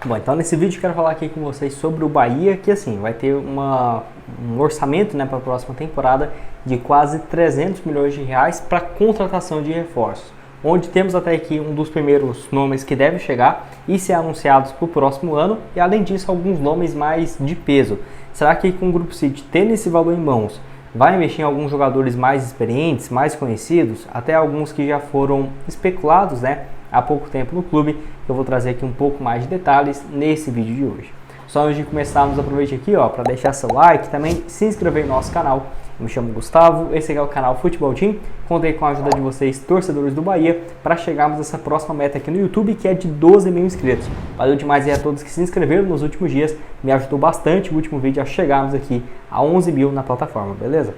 Bom, então nesse vídeo eu quero falar aqui com vocês sobre o Bahia, que assim, vai ter um orçamento, né, para a próxima temporada de quase 300 milhões de reais para contratação de reforços, onde temos até aqui um dos primeiros nomes que deve chegar e ser anunciados para o próximo ano, e além disso alguns nomes mais de peso. Será que com o Grupo City, tendo esse valor em mãos, vai investir em alguns jogadores mais experientes, mais conhecidos, até alguns que já foram especulados, né, há pouco tempo no clube? Eu vou trazer aqui um pouco mais de detalhes nesse vídeo de hoje. Só antes de começarmos, aproveite aqui para deixar seu like, também se inscrever no nosso canal. Eu me chamo Gustavo, esse aqui é o canal Futebol Team. Contei com a ajuda de vocês, torcedores do Bahia, para chegarmos a essa próxima meta aqui no YouTube, que é de 12 mil inscritos. Valeu demais aí a todos que se inscreveram nos últimos dias, me ajudou bastante o último vídeo a chegarmos aqui a 11 mil na plataforma, beleza?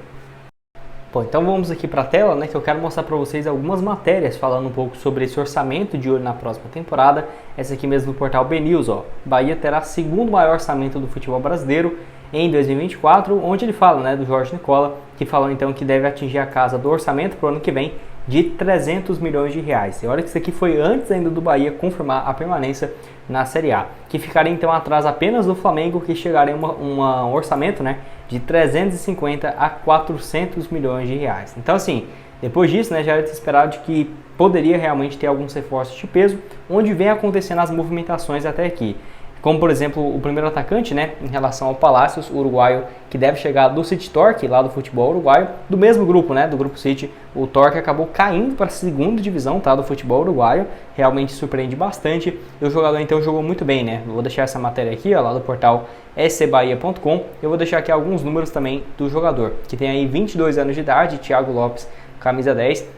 Bom, então vamos aqui para a tela, né, que eu quero mostrar para vocês algumas matérias falando um pouco sobre esse orçamento de olho na próxima temporada. Essa aqui mesmo do portal BNews, Bahia terá segundo maior orçamento do futebol brasileiro em 2024, onde ele fala, né, do Jorge Nicola, que falou então que deve atingir a casa do orçamento para o ano que vem de 300 milhões de reais. E olha que isso aqui foi antes ainda do Bahia confirmar a permanência na Série A, que ficaria então atrás apenas do Flamengo, que chegaria um orçamento, né, de 350 a 400 milhões de reais. Então assim, depois disso, né, já era esperado de que poderia realmente ter alguns reforços de peso, onde vem acontecendo as movimentações até aqui. Como, por exemplo, o primeiro atacante, né, em relação ao Palácios, o uruguaio, que deve chegar do City Torque, lá do futebol uruguaio, do mesmo grupo, né, do Grupo City. O Torque acabou caindo para a segunda divisão, tá, do futebol uruguaio, realmente surpreende bastante. E o jogador, então, jogou muito bem, né. Eu vou deixar essa matéria aqui, lá do portal scbahia.com. Eu vou deixar aqui alguns números também do jogador, que tem aí 22 anos de idade, Thiago Lopes, camisa 10,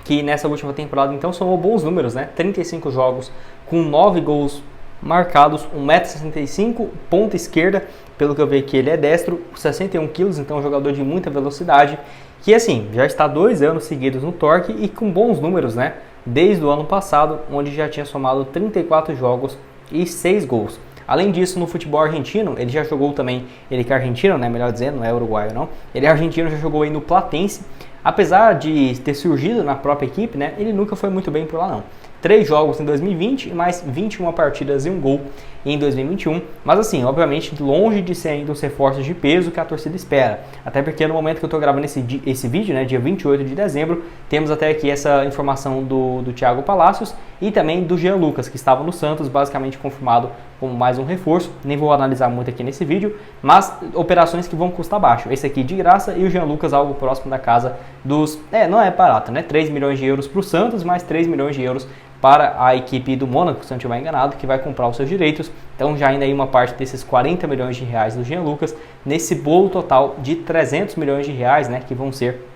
que nessa última temporada, então, somou bons números, né, 35 jogos com 9 gols marcados, 1,65 m, ponta esquerda, pelo que eu vi aqui ele é destro, 61 kg, então um jogador de muita velocidade, que assim, já está 2 anos seguidos no Torque e com bons números, né, desde o ano passado, onde já tinha somado 34 jogos e 6 gols. Além disso, no futebol argentino, ele já jogou também, ele que é argentino, né, melhor dizendo, não é uruguaio não, ele é argentino, já jogou aí no Platense. Apesar de ter surgido na própria equipe, né, ele nunca foi muito bem por lá não. 3 jogos em 2020 e mais 21 partidas e 1 gol em 2021. Mas assim, obviamente longe de ser ainda os reforços de peso que a torcida espera. Até porque no momento que eu estou gravando esse vídeo, né, dia 28 de dezembro, temos até aqui essa informação do Thiago Palácios e também do Jean Lucas, que estava no Santos, basicamente confirmado como mais um reforço. Nem vou analisar muito aqui nesse vídeo, mas operações que vão custar baixo. Esse aqui de graça e o Jean Lucas algo próximo da casa dos... não é barato, né? 3 milhões de euros para o Santos, mais 3 milhões de euros para a equipe do Mônaco, se eu não estiver enganado, que vai comprar os seus direitos. Então já ainda aí uma parte desses 40 milhões de reais do Jean Lucas, nesse bolo total de 300 milhões de reais, né, que vão ser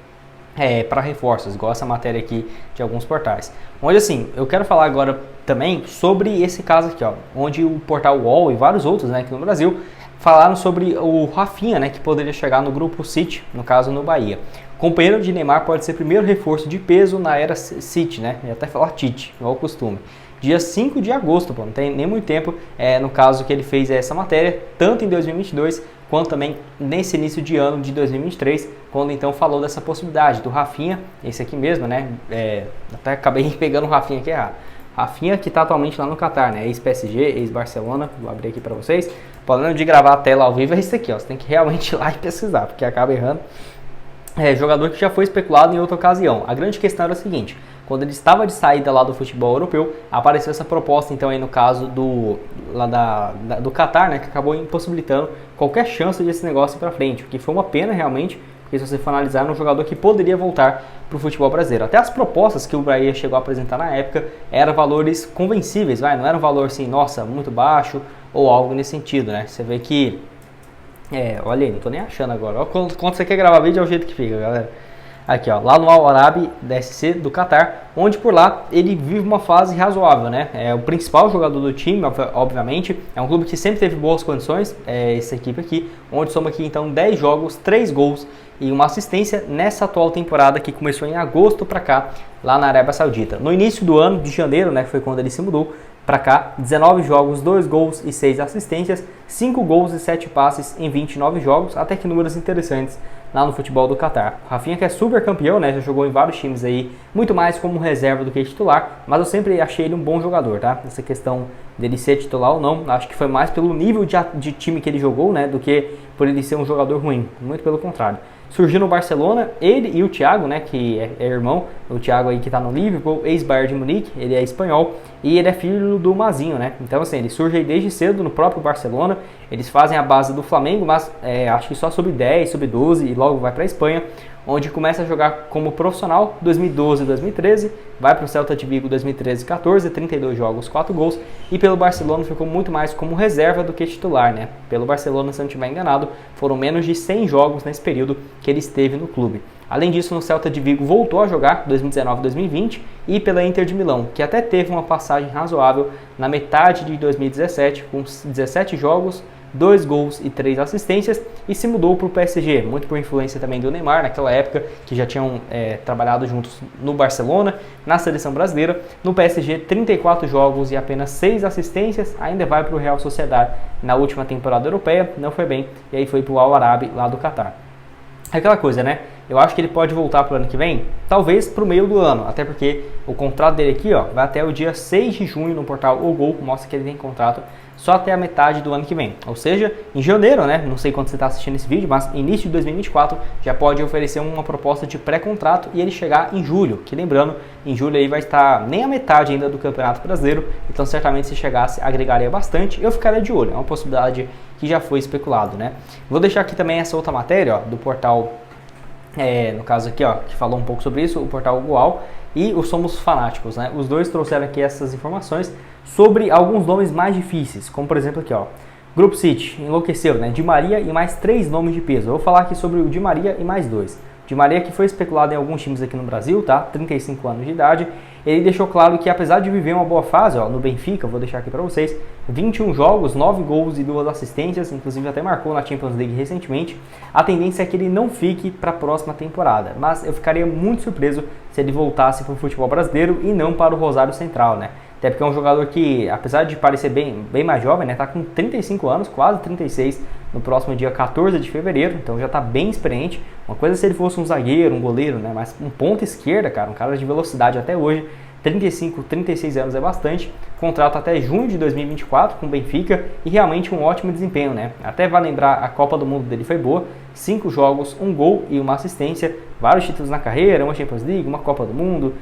para reforços, igual essa matéria aqui de alguns portais. Onde assim, eu quero falar agora também sobre esse caso aqui, onde o portal UOL e vários outros, né, aqui no Brasil, falaram sobre o Rafinha, né, que poderia chegar no Grupo City, no caso no Bahia. Companheiro de Neymar pode ser primeiro reforço de peso na era City, né? Eu ia até falar Tite, igual ao costume. Dia 5 de agosto, não tem nem muito tempo, no caso que ele fez essa matéria, tanto em 2022 quanto também nesse início de ano de 2023, quando então falou dessa possibilidade do Rafinha, esse aqui mesmo, né? Até acabei pegando o Rafinha aqui errado. Rafinha, que está atualmente lá no Qatar, né? Ex-PSG, ex-Barcelona, vou abrir aqui para vocês. O problema de gravar a tela ao vivo é isso aqui, você tem que realmente ir lá e pesquisar, porque acaba errando. Jogador que já foi especulado em outra ocasião. A grande questão era a seguinte: quando ele estava de saída lá do futebol europeu, apareceu essa proposta, então aí no caso do Qatar, né, que acabou impossibilitando qualquer chance desse negócio ir para frente, o que foi uma pena realmente, porque se você for analisar, era um jogador que poderia voltar para o futebol brasileiro. Até as propostas que o Bahia chegou a apresentar na época eram valores convencíveis, não era um valor assim, nossa, muito baixo ou algo nesse sentido, né? Você vê que olha aí, não tô nem achando agora. Ó, quando você quer gravar vídeo é o jeito que fica, galera. Aqui, lá no Al Arabi DSC do Qatar, onde por lá ele vive uma fase razoável, né? É o principal jogador do time, obviamente. É um clube que sempre teve boas condições, essa equipe aqui, onde soma aqui então 10 jogos, 3 gols e uma assistência nessa atual temporada que começou em agosto para cá, lá na Arábia Saudita. No início do ano, de janeiro, né, foi quando ele se mudou para cá, 19 jogos, 2 gols e 6 assistências, 5 gols e 7 passes em 29 jogos, até que números interessantes lá no futebol do Qatar. O Rafinha, que é super campeão, né, já jogou em vários times aí, muito mais como reserva do que titular, mas eu sempre achei ele um bom jogador, tá? Essa questão dele ser titular ou não. Acho que foi mais pelo nível de time que ele jogou, né, do que por ele ser um jogador ruim. Muito pelo contrário. Surgiu no Barcelona, ele e o Thiago, né, que é irmão, o Thiago aí que tá no Liverpool, ex-Bayern de Munique, ele é espanhol, e ele é filho do Mazinho, né, então assim, ele surge aí desde cedo no próprio Barcelona, eles fazem a base do Flamengo, mas acho que só sub-10, sub-12 e logo vai pra Espanha, onde começa a jogar como profissional 2012 e 2013, vai para o Celta de Vigo 2013 e 14, 32 jogos, 4 gols, e pelo Barcelona ficou muito mais como reserva do que titular, né? Pelo Barcelona, se eu não estiver enganado, foram menos de 100 jogos nesse período que ele esteve no clube. Além disso, no Celta de Vigo voltou a jogar 2019 e 2020 e pela Inter de Milão, que até teve uma passagem razoável na metade de 2017, com 17 jogos, 2 gols e 3 assistências, e se mudou para o PSG, muito por influência também do Neymar, naquela época que já tinham trabalhado juntos no Barcelona, na seleção brasileira. No PSG, 34 jogos e apenas 6 assistências, ainda vai para o Real Sociedad na última temporada europeia, não foi bem, e aí foi para o Al Arabi lá do Catar. É aquela coisa, né? Eu acho que ele pode voltar para o ano que vem, talvez para o meio do ano, até porque o contrato dele aqui, ó, vai até o dia 6 de junho no portal O Gol, mostra que ele tem contrato só até a metade do ano que vem. Ou seja, em janeiro, né? Não sei quando você está assistindo esse vídeo, mas início de 2024 já pode oferecer uma proposta de pré-contrato e ele chegar em julho. Que lembrando, em julho aí vai estar nem a metade ainda do Campeonato Brasileiro, então certamente se chegasse agregaria bastante. Eu ficaria de olho, é uma possibilidade que já foi especulado, né? Vou deixar aqui também essa outra matéria, ó, do portal, no caso aqui, ó, que falou um pouco sobre isso, o portal Goal e o Somos Fanáticos, né? Os dois trouxeram aqui essas informações sobre alguns nomes mais difíceis, como por exemplo aqui, ó, Grupo City, enlouqueceu, né? Di Maria e mais 3 nomes de peso. Eu vou falar aqui sobre o Di Maria e mais 2. Di Maria, que foi especulado em alguns times aqui no Brasil, tá? 35 anos de idade. Ele deixou claro que apesar de viver uma boa fase, ó, no Benfica, vou deixar aqui para vocês, 21 jogos, 9 gols e 2 assistências, inclusive até marcou na Champions League recentemente. A tendência é que ele não fique para a próxima temporada, mas eu ficaria muito surpreso se ele voltasse para o futebol brasileiro e não para o Rosário Central, né? Até porque é um jogador que, apesar de parecer bem mais jovem, né, tá com 35 anos, quase 36, no próximo dia 14 de fevereiro, então já tá bem experiente. Uma coisa é se ele fosse um zagueiro, um goleiro, né, mas um ponta esquerda, cara, um cara de velocidade até hoje, 35, 36 anos é bastante, contrato até junho de 2024 com o Benfica e realmente um ótimo desempenho, né? Até vai lembrar, a Copa do Mundo dele foi boa, 5 jogos, 1 gol e uma assistência, vários títulos na carreira, uma Champions League, uma Copa do Mundo,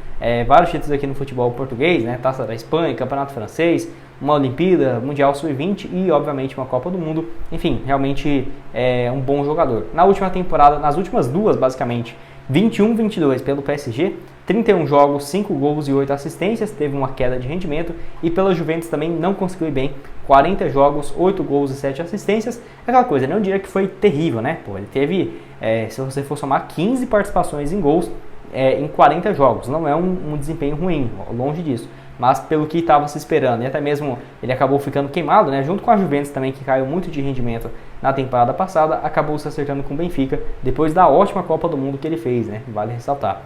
vários títulos aqui no futebol português, né? Taça da Espanha, Campeonato Francês, uma Olimpíada, Mundial Sub-20 e obviamente uma Copa do Mundo. Enfim, realmente é um bom jogador. Na última temporada, nas últimas duas basicamente, 21-22 pelo PSG, 31 jogos, 5 gols e 8 assistências, teve uma queda de rendimento, e pela Juventus também não conseguiu ir bem, 40 jogos, 8 gols e 7 assistências, aquela coisa, não diria que foi terrível, né? Pô, ele teve, se você for somar, 15 participações em gols em 40 jogos, não é um desempenho ruim, longe disso, mas pelo que estava se esperando, e até mesmo ele acabou ficando queimado, né? Junto com a Juventus também, que caiu muito de rendimento na temporada passada, acabou se acertando com o Benfica, depois da ótima Copa do Mundo que ele fez, né? Vale ressaltar.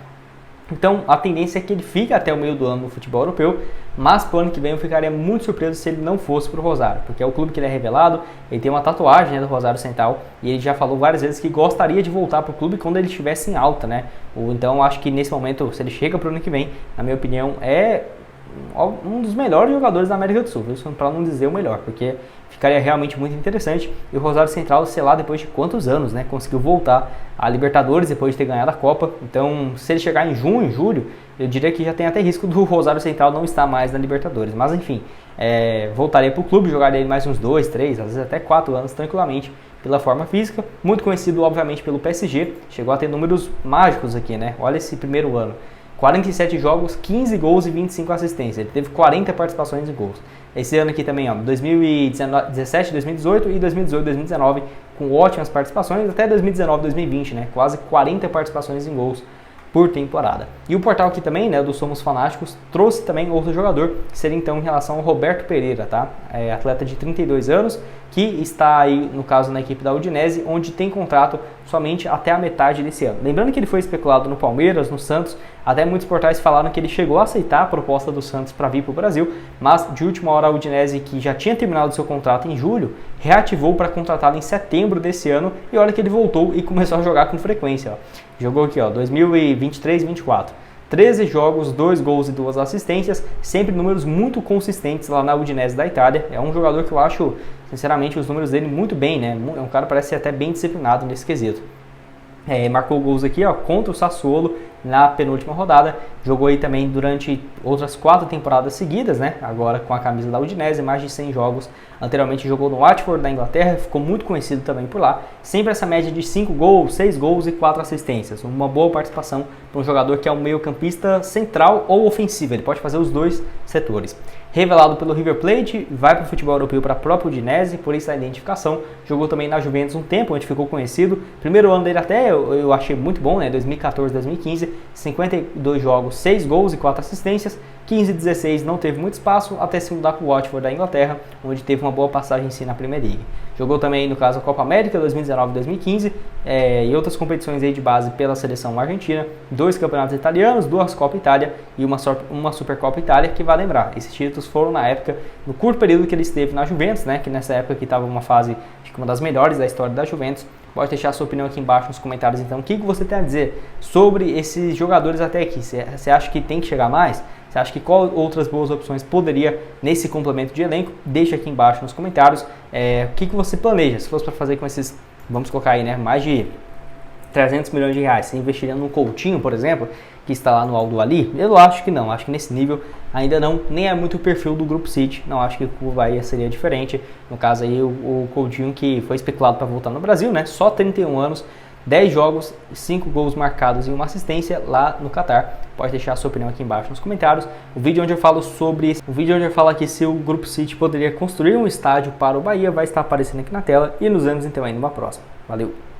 Então, a tendência é que ele fique até o meio do ano no futebol europeu, mas para o ano que vem eu ficaria muito surpreso se ele não fosse para o Rosário, porque é o clube que ele é revelado, ele tem uma tatuagem, né, do Rosário Central, e ele já falou várias vezes que gostaria de voltar para o clube quando ele estivesse em alta, né? Então, acho que nesse momento, se ele chega para o ano que vem, na minha opinião, é um dos melhores jogadores da América do Sul, para não dizer o melhor, porque ficaria realmente muito interessante. E o Rosário Central, sei lá, depois de quantos anos, né, conseguiu voltar à Libertadores depois de ter ganhado a Copa. Então, se ele chegar em junho, julho, eu diria que já tem até risco do Rosário Central não estar mais na Libertadores. Mas enfim, voltaria para o clube, jogaria ele mais uns 2, 3, às vezes até 4 anos tranquilamente, pela forma física. Muito conhecido, obviamente, pelo PSG, chegou a ter números mágicos aqui, né? Olha esse primeiro ano. 47 jogos, 15 gols e 25 assistências. Ele teve 40 participações em gols. Esse ano aqui também, ó, 2017, 2018 e 2018, 2019, com ótimas participações, até 2019, 2020, né? Quase 40 participações em gols por temporada. E o portal aqui também, né, do Somos Fanáticos, trouxe também outro jogador, que seria então em relação ao Roberto Pereira, tá? Atleta de 32 anos, que está aí, no caso, na equipe da Udinese, onde tem contrato somente até a metade desse ano. Lembrando que ele foi especulado no Palmeiras, no Santos, até muitos portais falaram que ele chegou a aceitar a proposta do Santos para vir para o Brasil, mas de última hora a Udinese, que já tinha terminado seu contrato em julho, reativou para contratá-lo em setembro desse ano, e olha que ele voltou e começou a jogar com frequência, ó. Jogou aqui, ó, 2023-24. 13 jogos, 2 gols e 2 assistências, sempre números muito consistentes lá na Udinese da Itália. É um jogador que eu acho, sinceramente, os números dele muito bem, né? É um cara que parece ser até bem disciplinado nesse quesito. Marcou gols aqui, ó, contra o Sassuolo na penúltima rodada. Jogou aí também durante outras 4 temporadas seguidas, né? Agora com a camisa da Udinese, mais de 100 jogos. Anteriormente jogou no Watford da Inglaterra, ficou muito conhecido também por lá. Sempre essa média de 5 gols, 6 gols e 4 assistências. Uma boa participação para um jogador que é um meio-campista central ou ofensivo. Ele pode fazer os dois setores. Revelado pelo River Plate, vai para o futebol europeu para a própria Udinese, por isso a identificação. Jogou também na Juventus um tempo, onde ficou conhecido. Primeiro ano dele até eu achei muito bom, né? 2014, 2015, 52 jogos, 6 gols e 4 assistências. 15 e 16 não teve muito espaço, até se mudar para o Watford da Inglaterra, onde teve uma boa passagem em si na Premier League. Jogou também, no caso, a Copa América 2019 e 2015 e outras competições aí de base pela seleção argentina, 2 campeonatos italianos, 2 Copa Itália e uma Supercopa Itália, que vai lembrar, esses títulos foram na época, no curto período que ele esteve na Juventus, né, que nessa época que estava uma fase, acho que uma das melhores da história da Juventus. Pode deixar a sua opinião aqui embaixo nos comentários, então, o que você tem a dizer sobre esses jogadores até aqui? Você acha que tem que chegar mais? Você acha que qual outras boas opções poderia nesse complemento de elenco? Deixa aqui embaixo nos comentários. O que você planeja? Se fosse para fazer com esses, vamos colocar aí, né, mais de 300 milhões de reais, você investiria no Coutinho, por exemplo, que está lá no Al Ali? Eu acho que não, acho que nesse nível ainda não, nem é muito o perfil do Grupo City, não acho que o Bahia seria diferente. No caso aí, o Coutinho, que foi especulado para voltar no Brasil, né, só 31 anos, 10 jogos, 5 gols marcados e uma assistência lá no Catar. Pode deixar a sua opinião aqui embaixo nos comentários. O vídeo onde eu falo aqui se o Grupo City poderia construir um estádio para o Bahia vai estar aparecendo aqui na tela e nos vemos então aí numa próxima. Valeu!